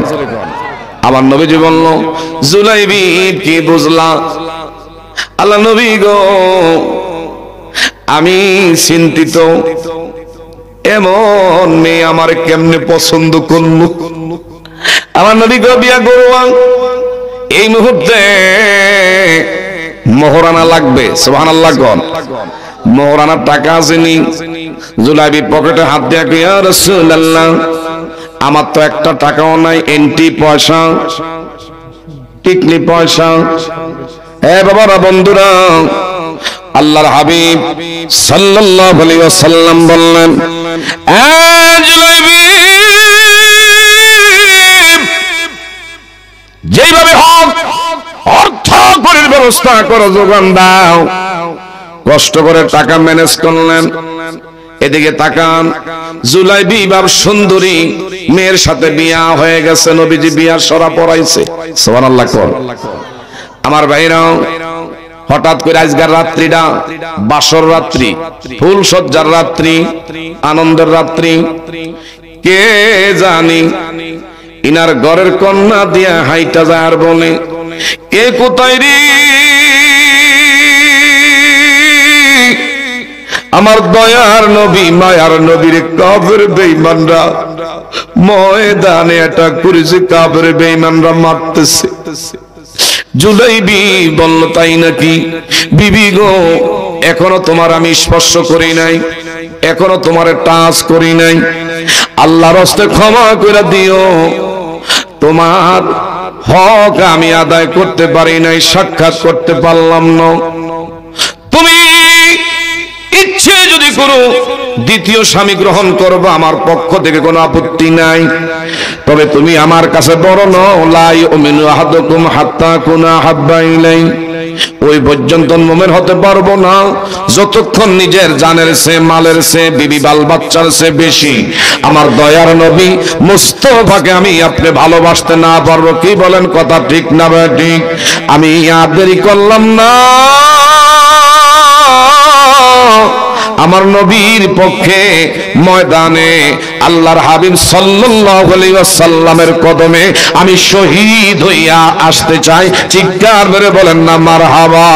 আমার নবীজি বলল, জুলাইবি কি বুঝলা? আল্লাহ নবী গো, আমি চিন্তিত, এমন মেয়ে আমার কেমনে পছন্দ করলো। আমার নবী গো, বিয়া করবা এই মুহূর্তে মোহরানা লাগবে। সুবহানাল্লাহ কোন। মোহরানার টাকা আসেনি। জুলাইবি পকেটে হাত দিয়া কই, ইয়া রাসূলুল্লাহ, আমার তো একটা টাকাও নাই, এন্টি পয়সা, টিকলি পয়সা। এ বাবারা, বন্ধুরা, আল্লাহর হাবিব সাল্লাল্লাহু আলাইহি ওয়াসাল্লাম বললেন, এ জুলাইবি, যেভাবে হোক অর্থ করির ব্যবস্থা করো, যোগান দাও। কষ্ট করে টাকা ম্যানেজ করলেন। এদিকে তাকান, জুলাইবি বাব সুন্দরী মেয়ের সাথে বিয়া হয়ে গেছে, নবীজি বিয়ার সরা পড়াইছে। সুবহানাল্লাহ কোন আমার ভাইরাও, হঠাৎ করে আজকের রাত্রিটা বাসর রাত্রি, ফুল সজ্জার রাত্রি, আনন্দের রাত্রি। কে জানি ইনার ঘরের কন্যা দিয়া হাইটা যায় আর বলে, এ কোথায় রে আমার দয়ার নবী মায়ার নবীর কাফের বেঈমানরা ময়দানে অ্যাটাক করেছে, কাফের বেঈমানরা মারতেছে। জুলাইবি বলল, তাই নাকি? বিবি গো, এখনো তোমার আমি স্পর্শ করি নাই, এখনো তোমার টাচ করি নাই, আল্লাহর হস্তে ক্ষমা করে দিও, তোমার হক আমি আদায় করতে পারি নাই, সাক্ষাৎ করতে পারলাম না। তুমি ইচ্ছে যদি করো দ্বিতীয় স্বামী গ্রহণ করবো, আমার পক্ষ থেকে কোনো আপত্তি নাই, তবে তুমি আমার কাছে বড় নও। লা ইউমিনু আহাদুকুম হাত্তা কুনা হাব্বা ইলাই, ওই পর্যন্ত মুমিন হতে পারবো না যতক্ষণ নিজের জানের চেয়ে মালের চেয়ে বিবি বাল বাচ্চার চেয়ে বেশি আমার দয়ার নবী মুস্তাফাকে আমি আপনি ভালোবাসতে না পারবো। কি বলেন, কথা ঠিক না ঠিক? আমি আর দেরি করলাম না, আমার নবীর পক্ষে ময়দানে আল্লাহর হাবিব সাল্লাল্লাহু আলাইহি ওয়াসাল্লামের কদমে আমি শহীদ হইয়া আসতে চাই। চিৎকার করে বলেন না মারহাবা।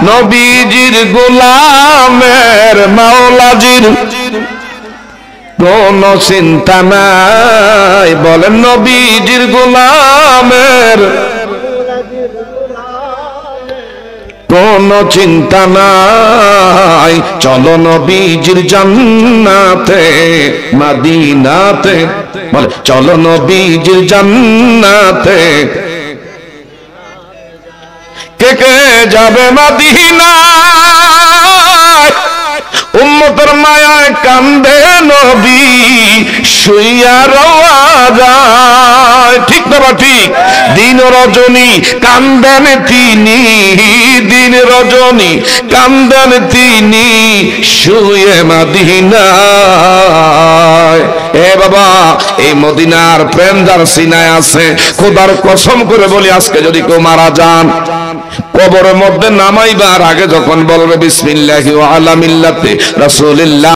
নবীজির গোলামের মাওলাজির কোন চিন্তা নাই, বলেন নবীজির গোলামের কোন চিন্তা নাই, চলো নবীজির জান্নাতে মদিনাতে, বলে চলো নবীজির জান্নাতে। কে কে যাবে মদিনায়? উম্মতের মায়ায় কান্দে নবী শুইয়া রওয়া যায়। ঠিক না ঠিক? দিন রজনী কান্দেন তিনি, দিন রজনী কান্দেন তিনি শুয়ে মদিনায়। এ বাবা, এই মদিনার প্রেম যার সিনায় আছে, খোদার কসম করে বলি, আজকে যদি কেউ মারা যান, কবরের মধ্যে নামাইবার আগে যখন বলবে বিসমিল্লাহি ওয়া আলা মিল্লাতি রাসূলিল্লাহ